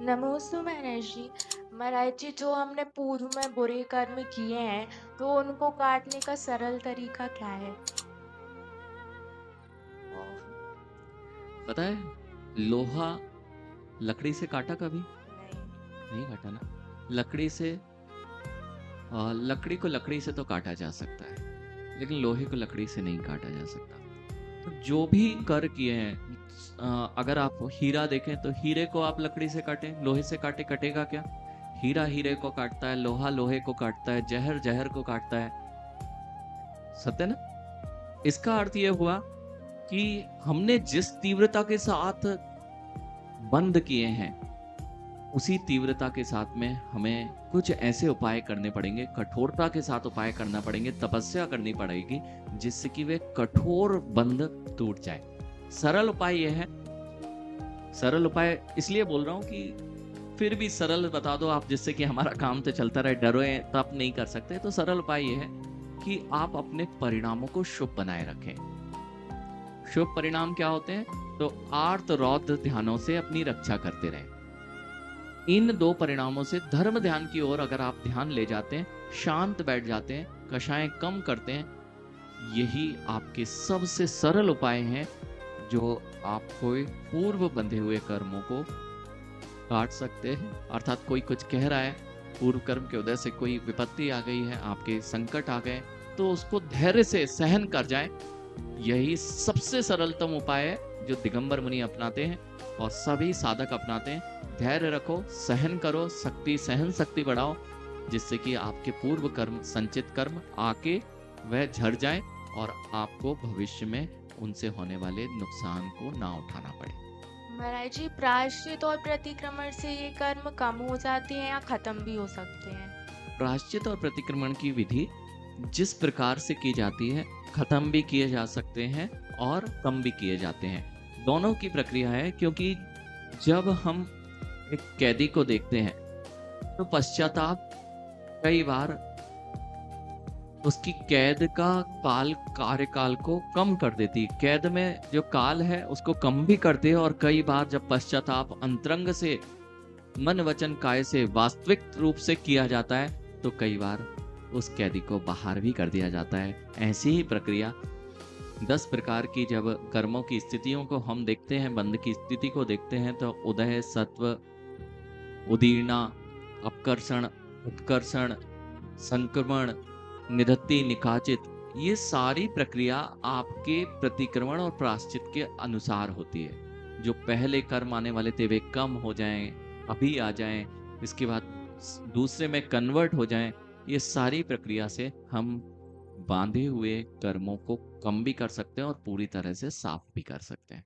नमोस्तु महाराज जी। महाराज जी, जो हमने पूर्व में बुरे कर्म किए हैं तो उनको काटने का सरल तरीका क्या है? और पता है, लोहा लकड़ी से काटा कभी? नहीं। नहीं काटा ना। लकड़ी से लकड़ी को लकड़ी से तो काटा जा सकता है, लेकिन लोहे को लकड़ी से नहीं काटा जा सकता। तो जो भी कर किए हैं, अगर आप हीरा देखें तो हीरे को आप लकड़ी से काटें, लोहे से काटे, कटेगा क्या? हीरा हीरे को काटता है, लोहा लोहे को काटता है, जहर जहर को काटता है। सत्य ना? इसका अर्थ यह हुआ कि हमने जिस तीव्रता के साथ बंद किए हैं, उसी तीव्रता के साथ में हमें कुछ ऐसे उपाय करने पड़ेंगे, कठोरता के साथ उपाय करना पड़ेंगे, तपस्या करनी पड़ेगी, जिससे कि वे कठोर बंध टूट जाए। सरल उपाय यह है, सरल उपाय इसलिए बोल रहा हूं कि फिर भी सरल बता दो आप, जिससे कि हमारा काम तो चलता रहे, डरोए तप नहीं कर सकते। तो सरल उपाय यह है कि आप अपने परिणामों को शुभ बनाए रखें। शुभ परिणाम क्या होते हैं? तो आर्त रौद्र ध्यानों से अपनी रक्षा करते रहें। इन दो परिणामों से धर्म ध्यान की ओर अगर आप ध्यान ले जाते हैं, शांत बैठ जाते हैं, कषाय कम करते हैं, यही आपके सबसे सरल उपाय हैं जो आपको पूर्व बंधे हुए कर्मों को काट सकते हैं। अर्थात कोई कुछ कह रहा है, पूर्व कर्म के उदय से कोई विपत्ति आ गई है, आपके संकट आ गए, तो उसको धैर्य से सहन कर जाए। यही सबसे सरलतम उपाय है जो दिगंबर मुनि अपनाते हैं और सभी साधक अपनाते हैं। धैर्य रखो, सहन करो, शक्ति सहन शक्ति बढ़ाओ, जिससे कि आपके पूर्व कर्म, संचित कर्म आके वह झड़ जाए और आपको भविष्य में उनसे होने वाले नुकसान को ना उठाना पड़े। महाराज जी, प्रायश्चित और प्रतिक्रमण से ये कर्म कम हो जाते हैं या खत्म भी हो सकते हैं? प्रायश्चित और प्रतिक्रमण की विधि जिस प्रकार से की जाती है, खत्म भी किए जा सकते हैं और कम भी किए जाते हैं। दोनों की प्रक्रिया है, क्योंकि जब हम एक कैदी को देखते हैं तो पश्चाताप कई बार उसकी कैद का काल, कार्यकाल को कम कर देती है। कैद में जो काल है उसको कम भी करते हैं, और कई बार जब पश्चाताप अंतरंग से, मन वचन काय से वास्तविक रूप से किया जाता है, तो कई बार उस कैदी को बाहर भी कर दिया जाता है। ऐसी ही प्रक्रिया 10 प्रकार की जब कर्मों की स्थितियों को हम देखते हैं, बंध की स्थिति को देखते हैं, तो उदय, सत्व, उदीर्णा, अपकर्षण, उत्कर्षण, संक्रमण, निधत्ति, निकाचित, ये सारी प्रक्रिया आपके प्रतिक्रमण और प्रायश्चित के अनुसार होती है। जो पहले कर्म आने वाले थे वे कम हो जाएं, अभी आ जाएं, इसके बाद दूसरे में कन्वर्ट हो जाएं। ये सारी प्रक्रिया से हम बांधे हुए कर्मों को कम भी कर सकते हैं और पूरी तरह से साफ भी कर सकते हैं।